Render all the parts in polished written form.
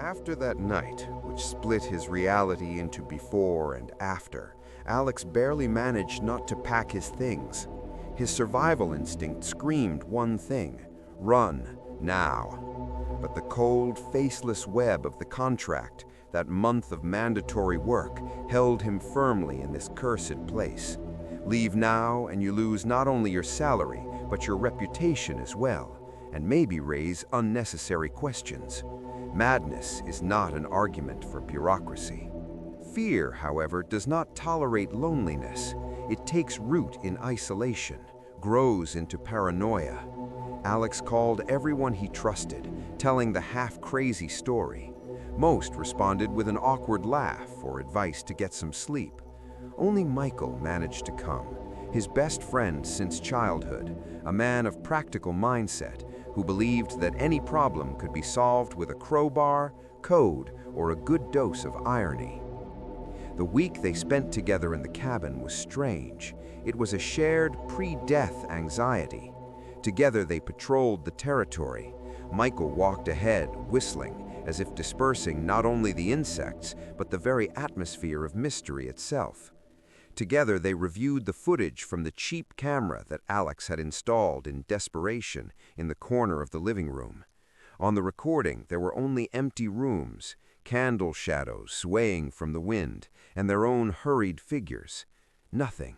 After that night, which split his reality into before and after, Alex barely managed not to pack his things. His survival instinct screamed one thing: run, now. But the cold, faceless web of the contract, that month of mandatory work, held him firmly in this cursed place. Leave now and you lose not only your salary, but your reputation as well, and maybe raise unnecessary questions. Madness is not an argument for bureaucracy. Fear, however, does not tolerate loneliness. It takes root in isolation, grows into paranoia. Alex called everyone he trusted, telling the half-crazy story. Most responded with an awkward laugh or advice to get some sleep. Only Michael managed to come, his best friend since childhood, a man of practical mindset who believed that any problem could be solved with a crowbar, code, or a good dose of irony. The week they spent together in the cabin was strange. It was a shared pre-death anxiety. Together they patrolled the territory. Michael walked ahead, whistling, as if dispersing not only the insects, but the very atmosphere of mystery itself. Together they reviewed the footage from the cheap camera that Alex had installed in desperation in the corner of the living room. On the recording, there were only empty rooms, candle shadows swaying from the wind, and their own hurried figures. Nothing.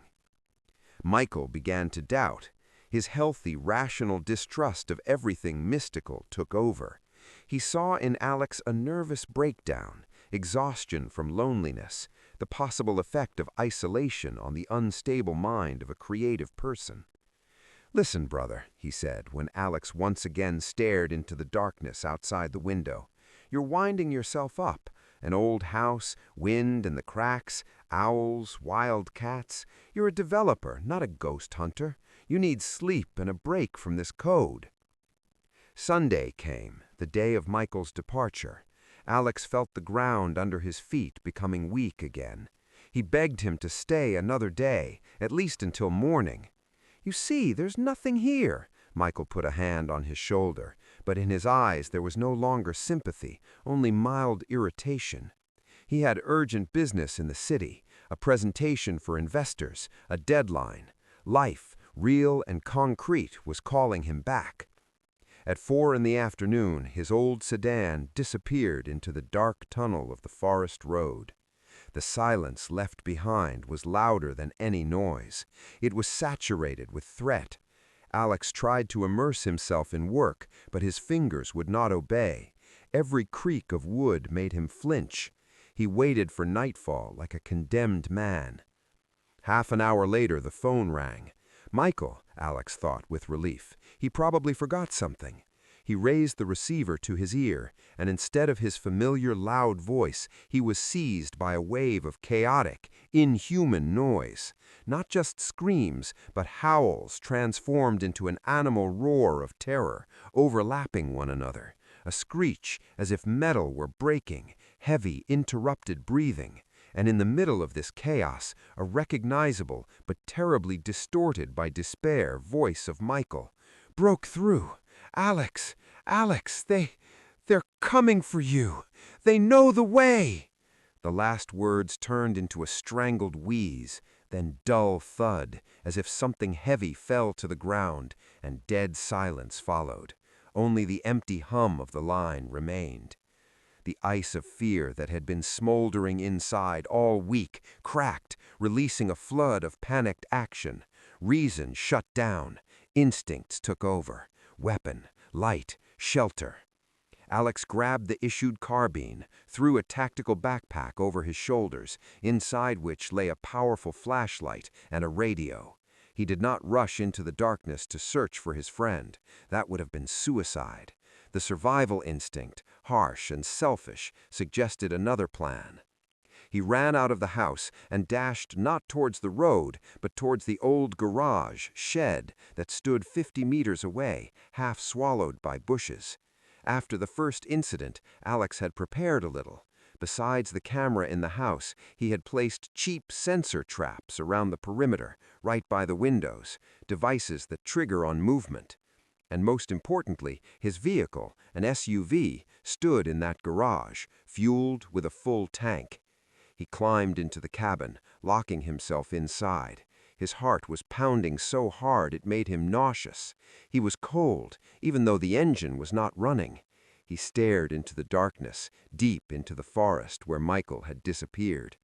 Michael began to doubt. His healthy, rational distrust of everything mystical took over. He saw in Alex a nervous breakdown, exhaustion from loneliness, the possible effect of isolation on the unstable mind of a creative person. "Listen, brother," he said, when Alex once again stared into the darkness outside the window. "You're winding yourself up. An old house, wind and the cracks, owls, wild cats. You're a developer, not a ghost hunter. You need sleep and a break from this code." Sunday came, the day of Michael's departure. Alex felt the ground under his feet becoming weak again. He begged him to stay another day, at least until morning. "You see, there's nothing here." Michael put a hand on his shoulder, but in his eyes there was no longer sympathy, only mild irritation. He had urgent business in the city, a presentation for investors, a deadline. Life, real and concrete, was calling him back. At 4 in the afternoon, his old sedan disappeared into the dark tunnel of the forest road. The silence left behind was louder than any noise. It was saturated with threat. Alex tried to immerse himself in work, but his fingers would not obey. Every creak of wood made him flinch. He waited for nightfall like a condemned man. Half an hour later, the phone rang. Michael, Alex thought with relief. He probably forgot something. He raised the receiver to his ear, and instead of his familiar loud voice, he was seized by a wave of chaotic, inhuman noise. Not just screams, but howls transformed into an animal roar of terror, overlapping one another. A screech as if metal were breaking, heavy, interrupted breathing. And in the middle of this chaos, a recognizable but terribly distorted by despair voice of Michael broke through. "Alex, Alex, they're coming for you. They know the way." The last words turned into a strangled wheeze, then dull thud, as if something heavy fell to the ground, and dead silence followed. Only the empty hum of the line remained. The ice of fear that had been smoldering inside all week cracked, releasing a flood of panicked action. Reason shut down. Instincts took over. Weapon, light, shelter. Alex grabbed the issued carbine, threw a tactical backpack over his shoulders, inside which lay a powerful flashlight and a radio. He did not rush into the darkness to search for his friend. That would have been suicide. The survival instinct, harsh and selfish, suggested another plan. He ran out of the house and dashed not towards the road, but towards the old garage, shed, that stood 50 meters away, half swallowed by bushes. After the first incident, Alex had prepared a little. Besides the camera in the house, he had placed cheap sensor traps around the perimeter, right by the windows, devices that trigger on movement. And most importantly, his vehicle, an SUV, stood in that garage, fueled with a full tank. He climbed into the cabin, locking himself inside. His heart was pounding so hard it made him nauseous. He was cold, even though the engine was not running. He stared into the darkness, deep into the forest where Michael had disappeared.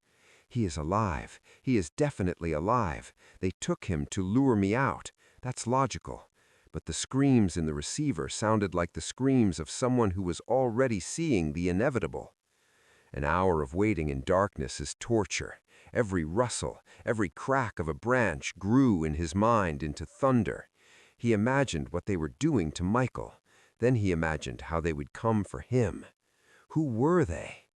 He is alive. He is definitely alive. They took him to lure me out. That's logical. But the screams in the receiver sounded like the screams of someone who was already seeing the inevitable. An hour of waiting in darkness is torture. Every rustle, every crack of a branch grew in his mind into thunder. He imagined what they were doing to Michael. Then he imagined how they would come for him. Who were they?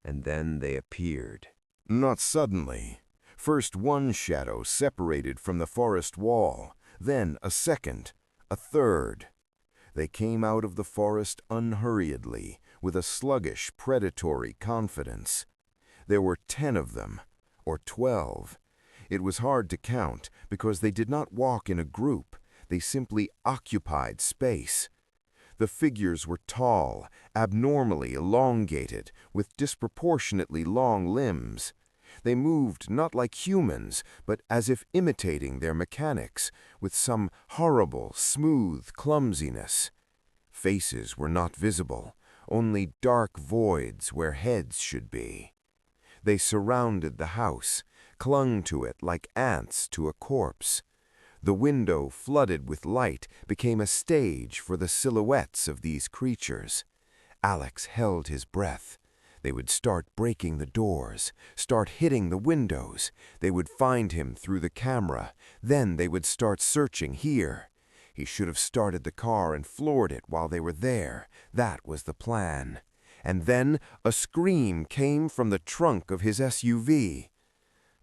And then they appeared. Not suddenly. First one shadow separated from the forest wall, then a second, a third. They came out of the forest unhurriedly, with a sluggish, predatory confidence. There were 10 of them, or 12. It was hard to count, because they did not walk in a group. They simply occupied space. The figures were tall, abnormally elongated, with disproportionately long limbs. They moved not like humans, but as if imitating their mechanics, with some horrible, smooth clumsiness. Faces were not visible, only dark voids where heads should be. They surrounded the house, clung to it like ants to a corpse. The window, flooded with light, became a stage for the silhouettes of these creatures. Alex held his breath. They would start breaking the doors, start hitting the windows. They would find him through the camera. Then they would start searching here. He should have started the car and floored it while they were there. That was the plan. And then a scream came from the trunk of his SUV.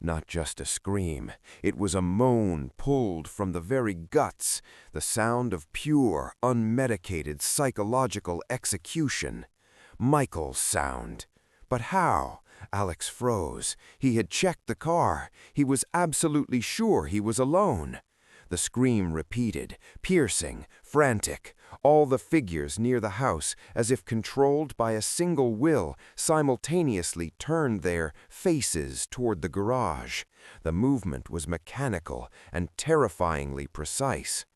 Not just a scream. It was a moan pulled from the very guts, the sound of pure, unmedicated psychological execution. Michael's sound. But how? Alex froze. He had checked the car. He was absolutely sure he was alone. The scream repeated, piercing, frantic. All the figures near the house, as if controlled by a single will, simultaneously turned their faces toward the garage. The movement was mechanical and terrifyingly precise.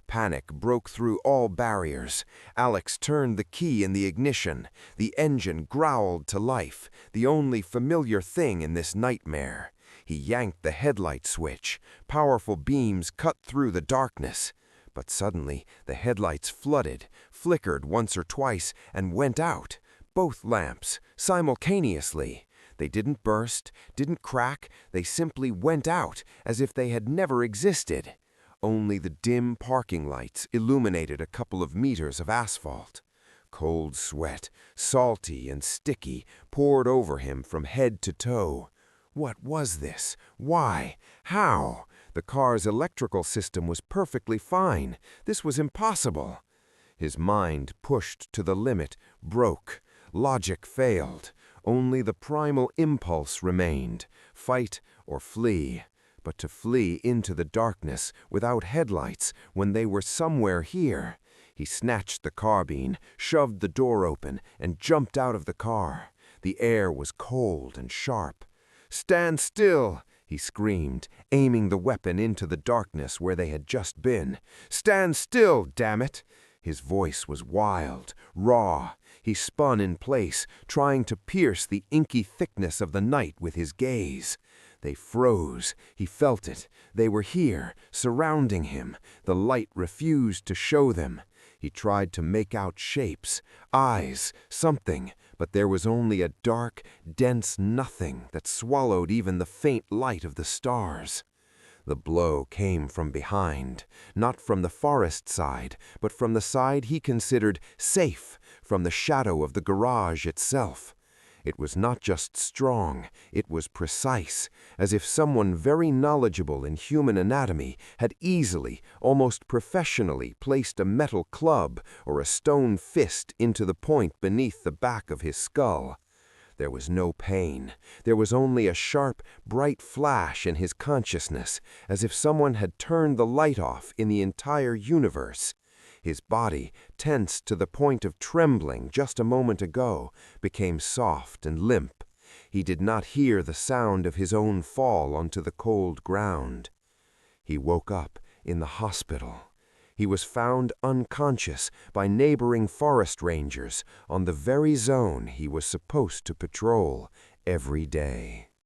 Panic broke through all barriers. Alex turned the key in the ignition. The engine growled to life, the only familiar thing in this nightmare. He yanked the headlight switch. Powerful beams cut through the darkness. But suddenly, the headlights flooded, flickered once or twice, and went out. Both lamps, simultaneously. They didn't burst, didn't crack. They simply went out, as if they had never existed. Only the dim parking lights illuminated a couple of meters of asphalt. Cold sweat, salty and sticky, poured over him from head to toe. What was this? Why? How? The car's electrical system was perfectly fine. This was impossible. His mind, pushed to the limit, broke. Logic failed. Only the primal impulse remained: fight or flee. But to flee into the darkness, without headlights, when they were somewhere here. He snatched the carbine, shoved the door open, and jumped out of the car. The air was cold and sharp. "Stand still!" he screamed, aiming the weapon into the darkness where they had just been. "Stand still, damn it!" His voice was wild, raw. He spun in place, trying to pierce the inky thickness of the night with his gaze. They froze. He felt it. They were here, surrounding him. The light refused to show them. He tried to make out shapes, eyes, something, but there was only a dark, dense nothing that swallowed even the faint light of the stars. The blow came from behind, not from the forest side, but from the side he considered safe, from the shadow of the garage itself. It was not just strong, it was precise, as if someone very knowledgeable in human anatomy had easily, almost professionally, placed a metal club or a stone fist into the point beneath the back of his skull. There was no pain. There was only a sharp, bright flash in his consciousness, as if someone had turned the light off in the entire universe. His body, tense to the point of trembling just a moment ago, became soft and limp. He did not hear the sound of his own fall onto the cold ground. He woke up in the hospital. He was found unconscious by neighboring forest rangers on the very zone he was supposed to patrol every day.